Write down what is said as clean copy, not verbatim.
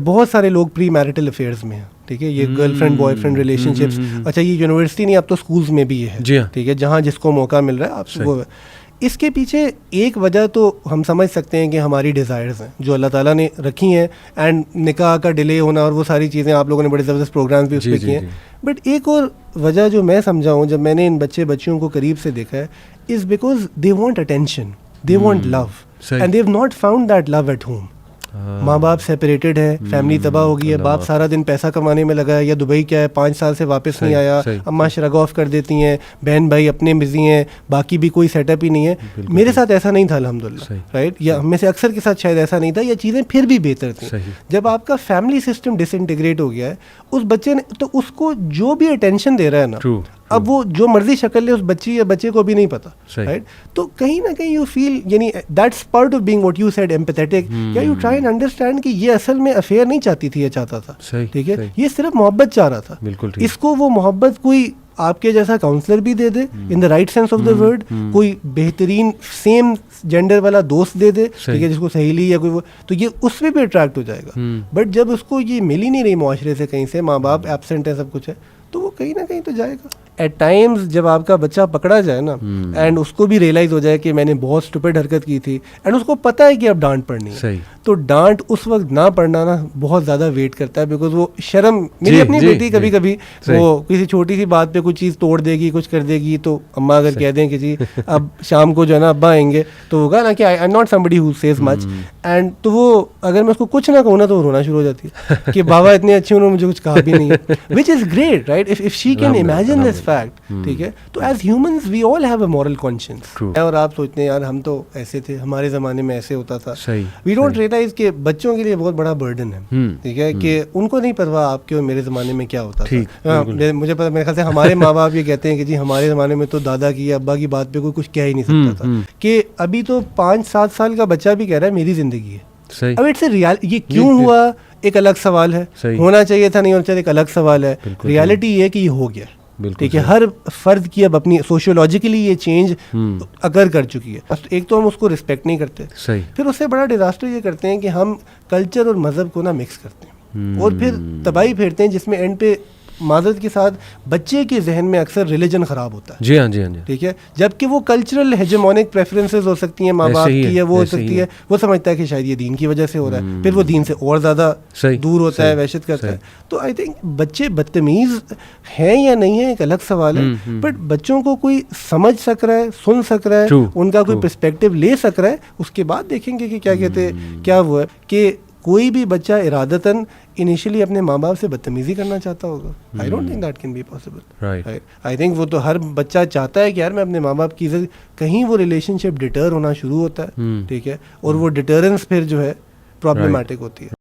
بہت سارے لوگ پری میرٹل افیئرز میں ہیں, ٹھیک ہے, یہ girl friend boy friend relation ships. اچھا یہ یونیورسٹی نہیں, اب تو اسکولس میں بھی یہ ہے, ٹھیک ہے, جہاں جس کو موقع مل رہا ہے آپ وہ. اس کے پیچھے ایک وجہ تو ہم سمجھ سکتے ہیں کہ ہماری ڈیزائرز ہیں جو اللہ تعالیٰ نے رکھی ہیں, اینڈ نکاح کا ڈیلے ہونا اور وہ ساری چیزیں آپ لوگوں نے بڑے زبردست پروگرامز بھی اس پہ کیے ہیں. بٹ ایک اور وجہ جو میں سمجھا ہوں جب میں نے ان بچیوں کو قریب سے دیکھا ہے, is because they want attention, they want love, and they have not found that love at home. ماں باپ سیپریٹڈ ہے, فیملی تباہ ہو گئی ہے, باپ سارا دن پیسہ کمانے میں لگا ہے, یا دبئی کیا ہے 5 سال سے واپس نہیں آیا, اماں شرگ آف کر دیتی ہیں, بہن بھائی اپنے بزی ہیں, باقی بھی کوئی سیٹ اپ ہی نہیں ہے. میرے ساتھ ایسا نہیں تھا الحمدللہ, رائٹ, یا ہم میں سے اکثر کے ساتھ شاید ایسا نہیں تھا, یا چیزیں پھر بھی بہتر تھیں. جب آپ کا فیملی سسٹم ڈس انٹیگریٹ ہو گیا ہے, اس بچے نے تو اس کو جو بھی اٹینشن دے رہا ہے نا, اب وہ جو مرضی شکل لے اس بچی یا بچے کو بھی نہیں پتا, رائٹ. تو کہیں نہ کہیں یو فیل, یعنی that's part of being what you said empathetic, یا یو ٹرائی اینڈ انڈرسٹینڈ کہ یہ اصل میں افیئر نہیں چاہتی تھی, یہ چاہتا تھا, ٹھیک ہے, یہ صرف محبت چاہ رہا تھا. اس کو وہ محبت کوئی آپ کے جیسا کاؤنسلر بھی دے دے in the right sense of the word, کوئی بہترین سیم جینڈر والا دوست دے دے, ٹھیک ہے, جس کو سہیلی یا کوئی وہ, تو یہ اس پہ بھی اٹریکٹ ہو جائے گا. بٹ جب اس کو یہ مل ہی نہیں رہی معاشرے سے, کہیں سے ماں باپ ایبسنٹ ہے, سب کچھ ہے, تو وہ کہیں نہ کہیں تو جائے گا. ایٹ ٹائمز جب آپ کا بچہ پکڑا جائے نا, اینڈ اس کو بھی ریئلائز ہو جائے کہ میں نے بہت اسٹوپڈ حرکت کی تھی, اینڈ اس کو پتہ ہے کہ اب ڈانٹ پڑنی ہے, تو ڈانٹ اس وقت نہ پڑنا نا بہت زیادہ ویٹ کرتا ہے, بیکاز وہ شرم. میری اپنی بیٹی کبھی کبھی وہ کسی چھوٹی سی بات پہ کوئی چیز توڑ دے گی, کچھ کر دے گی, تو اماں اگر کہہ دیں کہ جی اب شام کو جو ہے نا ابا آئیں گے, تو ہوگا نا کہ I am not somebody who says much, and تو وہ اگر میں اس کو کچھ نہ کہوں نا تو وہ رونا شروع ہو جاتی ہے کہ بابا اتنے اچھے انہوں نے مجھے کچھ کہا بھی نہیں ہے, which is great, right, if she can imagine this fact, ٹھیک ہے. تو as humans we all have a moral conscience, اور آپ سوچتے ہیں یار ہم تو ایسے تھے, ہمارے زمانے میں ایسے ہوتا تھا. وی ڈونٹ ریئلائز کہ بچوں کے لیے بہت بڑا برڈن ہے, ٹھیک ہے, کہ ان کو نہیں پرواہ آپ کے اور میرے زمانے میں کیا ہوتا تھا. مجھے پتا, میرے خیال سے ہمارے ماں باپ یہ کہتے ہیں کہ جی ہمارے زمانے میں تو دادا کی ابا کی بات پہ کوئی کچھ کہہ ہی نہیں سکتا تھا, کہ ابھی تو 5-7 سال کا بچہ بھی کہہ رہا ہے میری زندگی ہے. اب اٹس اے یہ کیوں ہوا ایک الگ سوال ہے, ہونا چاہیے تھا نہیں ہونا چاہیے ایک الگ سوال ہے. ریالٹی یہ ہے کہ یہ ہو گیا, ٹھیک ہے, ہر فرد کی اب اپنی سوشیولوجیکلی یہ چینج اکر کر چکی ہے. ایک تو ہم اس کو رسپیکٹ نہیں کرتے, پھر اس سے بڑا ڈیزاسٹر یہ کرتے ہیں کہ ہم کلچر اور مذہب کو نا مکس کرتے ہیں, اور پھر تباہی پھیرتے ہیں, جس میں اینڈ پہ معذرت کے ساتھ بچے کے ذہن میں اکثر ریلیجن خراب ہوتا ہے. جی ہاں, جی ہاں, ٹھیک ہے, جبکہ وہ کلچرل ہیجمونک پریفرنسز ہو سکتی ہیں ماں باپ کی, یا وہ ہو سکتی ہے, وہ سمجھتا ہے کہ شاید یہ دین کی وجہ سے ہو رہا ہے, پھر وہ دین سے اور زیادہ دور ہوتا ہے, وحشت کرتا ہے. تو آئی تھنک بچے بدتمیز ہیں یا نہیں ہیں ایک الگ سوال ہے, بٹ بچوں کو کوئی سمجھ سک رہا ہے, سن سک رہا ہے, ان کا کوئی پرسپیکٹو لے سک رہا ہے, اس کے بعد دیکھیں گے کہ کیا کہتے ہیں, کیا وہ ہے کہ کوئی بھی بچہ ارادتاً انیشلی اپنے ماں باپ سے بدتمیزی کرنا چاہتا ہوگا. I don't think that can be possible. I think وہ تو ہر بچہ چاہتا ہے کہ یار میں اپنے ماں باپ کی عزت, کہیں وہ ریلیشن شپ ڈٹر ہونا شروع ہوتا ہے, ٹھیک ہے, اور وہ ڈٹرنس پھر جو ہے پرابلمٹک ہوتی ہے.